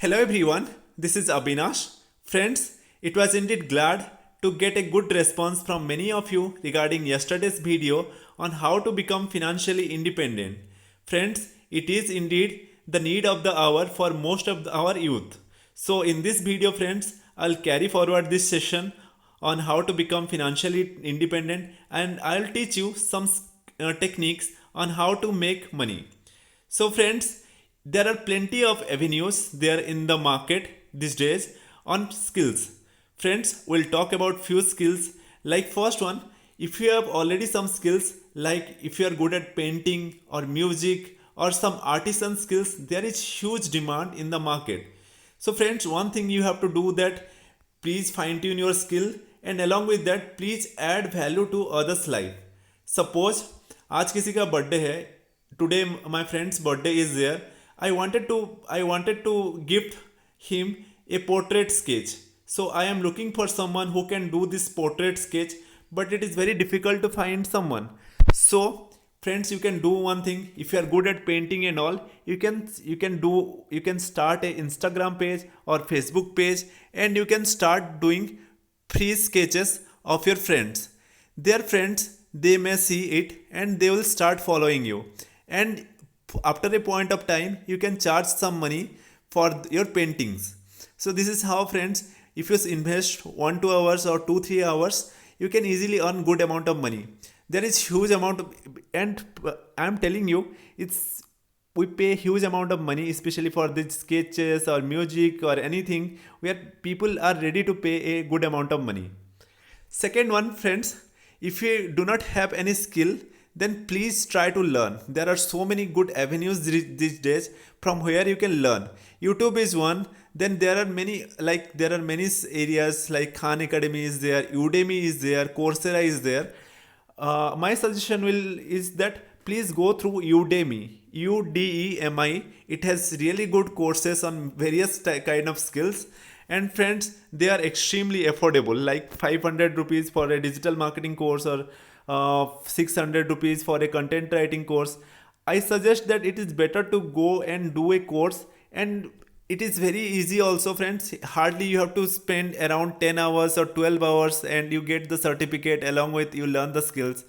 Hello everyone, this is Abhinash. Friends, it was indeed glad to get a good response from many of you regarding yesterday's video on how to become financially independent. Friends, it is indeed the need of the hour for most of our youth. So in this video friends, I'll carry forward this session on how to become financially independent and I'll teach you some techniques on how to make money. So, friends, there are plenty of avenues there in the market these days on skills. Friends, we'll talk about few skills. Like first one, if you have already some skills, like if you are good at painting or music or some artisan skills, there is huge demand in the market. So, friends, one thing you have to do that please fine tune your skill and along with that please add value to others' life. Suppose आज किसी का birthday है, today my friend's birthday is there. I wanted to gift him a portrait sketch. So I am looking for someone who can do this portrait sketch, but it is very difficult to find someone. So friends, you can do one thing. If you are good at painting and all, you can start a Instagram page or Facebook page and you can start doing free sketches of your friends. Their friends, they may see it and they will start following you, and after a point of time you can charge some money for your paintings. So this is how, friends, if you invest 1 2 hours or 2 3 hours, you can easily earn good amount of money. There is huge amount of, and I'm telling you, it's we pay huge amount of money especially for these sketches or music or anything where people are ready to pay a good amount of money. Second one, friends, if you do not have any skill, then please try to learn. There are so many good avenues these days from where you can learn. YouTube is one. Then there are many areas like Khan Academy is there, Udemy is there, Coursera is there. My suggestion will is that please go through Udemy, Udemi. It has really good courses on various kind of skills, and friends, they are extremely affordable, like 500 rupees for a digital marketing course or 600 rupees for a content writing course. I suggest that it is better to go and do a course, and it is very easy also, friends. Hardly you have to spend around 10 hours or 12 hours and you get the certificate along with you learn the skills.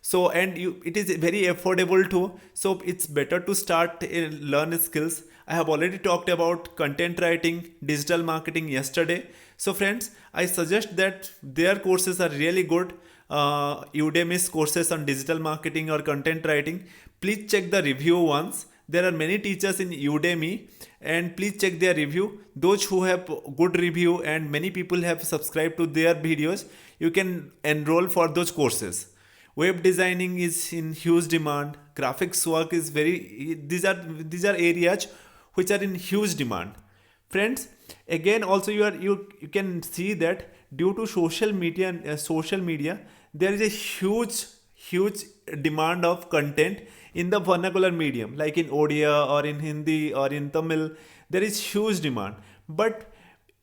So and you, it is very affordable too, so it's better to start learn skills. I have already talked about content writing, digital marketing yesterday. So friends, I suggest that their courses are really good. Udemy's courses on digital marketing or content writing, please check the review once. There are many teachers in Udemy and please check their review. Those who have good review and many people have subscribed to their videos, you can enroll for those courses. Web designing is in huge demand. Graphics work is very, these are areas which are in huge demand. Friends, again also you can see that due to social media there is a huge demand of content in the vernacular medium, like in Odia or in Hindi or in Tamil. There is huge demand, but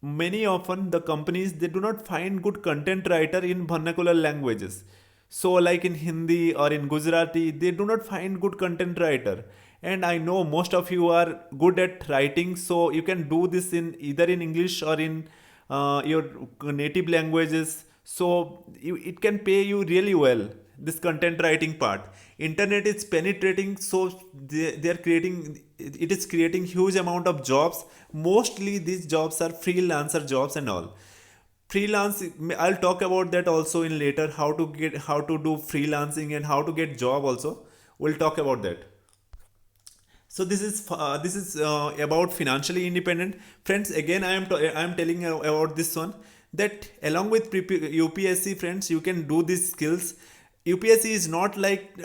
many often the companies, they do not find good content writer in vernacular languages. So like in Hindi or in Gujarati, they do not find good content writer. And I know most of you are good at writing, so you can do this in either in English or in your native languages. So it can pay you really well, this content writing part. Internet is penetrating, so they're creating, it is creating huge amount of jobs. Mostly these jobs are freelancer jobs and all. Freelance, I'll talk about that also in later, how to do freelancing and how to get job also. We'll talk about that. So this is about financially independent. Friends, again I am telling you about this one, that along with UPSC, friends, you can do these skills. UPSC is not like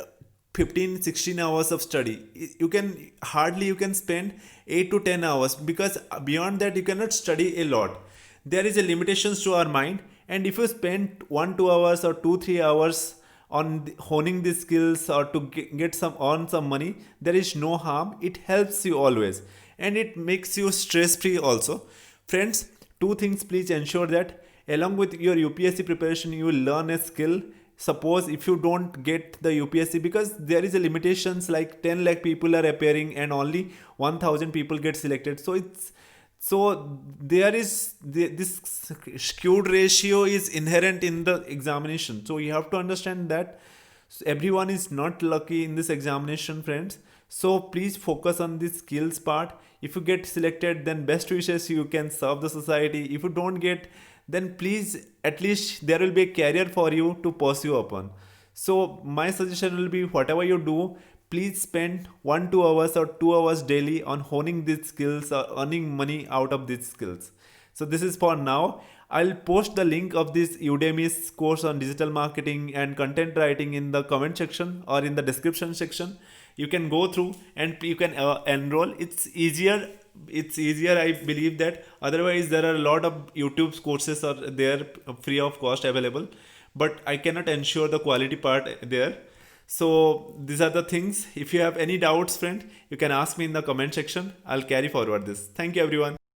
15 16 hours of study. You can spend 8 to 10 hours, because beyond that you cannot study a lot. There is a limitations to our mind, and if you spend 1 2 hours or 2 3 hours on honing these skills or to get some earn some money, there is no harm. It helps you always, and it makes you stress free also. Friends, two things, please ensure that along with your UPSC preparation you will learn a skill. Suppose if you don't get the UPSC, because there is a limitations, like 10 lakh people are appearing and only 1000 people get selected, so it's So there is this skewed ratio is inherent in the examination. So you have to understand that everyone is not lucky in this examination, friends. So please focus on the skills part. If you get selected, then best wishes, you can serve the society. If you don't get, then please, at least there will be a career for you to pursue upon. So my suggestion will be, whatever you do, please spend 1 2 hours or 2 hours daily on honing these skills or earning money out of these skills. So this is for now. I'll post the link of this Udemy's course on digital marketing and content writing in the comment section or in the description section. You can go through and you can enroll. It's easier, I believe that. Otherwise, there are a lot of YouTube courses are there free of cost available, but I cannot ensure the quality part there. So these are the things. If you have any doubts, friend, you can ask me in the comment section. I'll carry forward this. Thank you, everyone.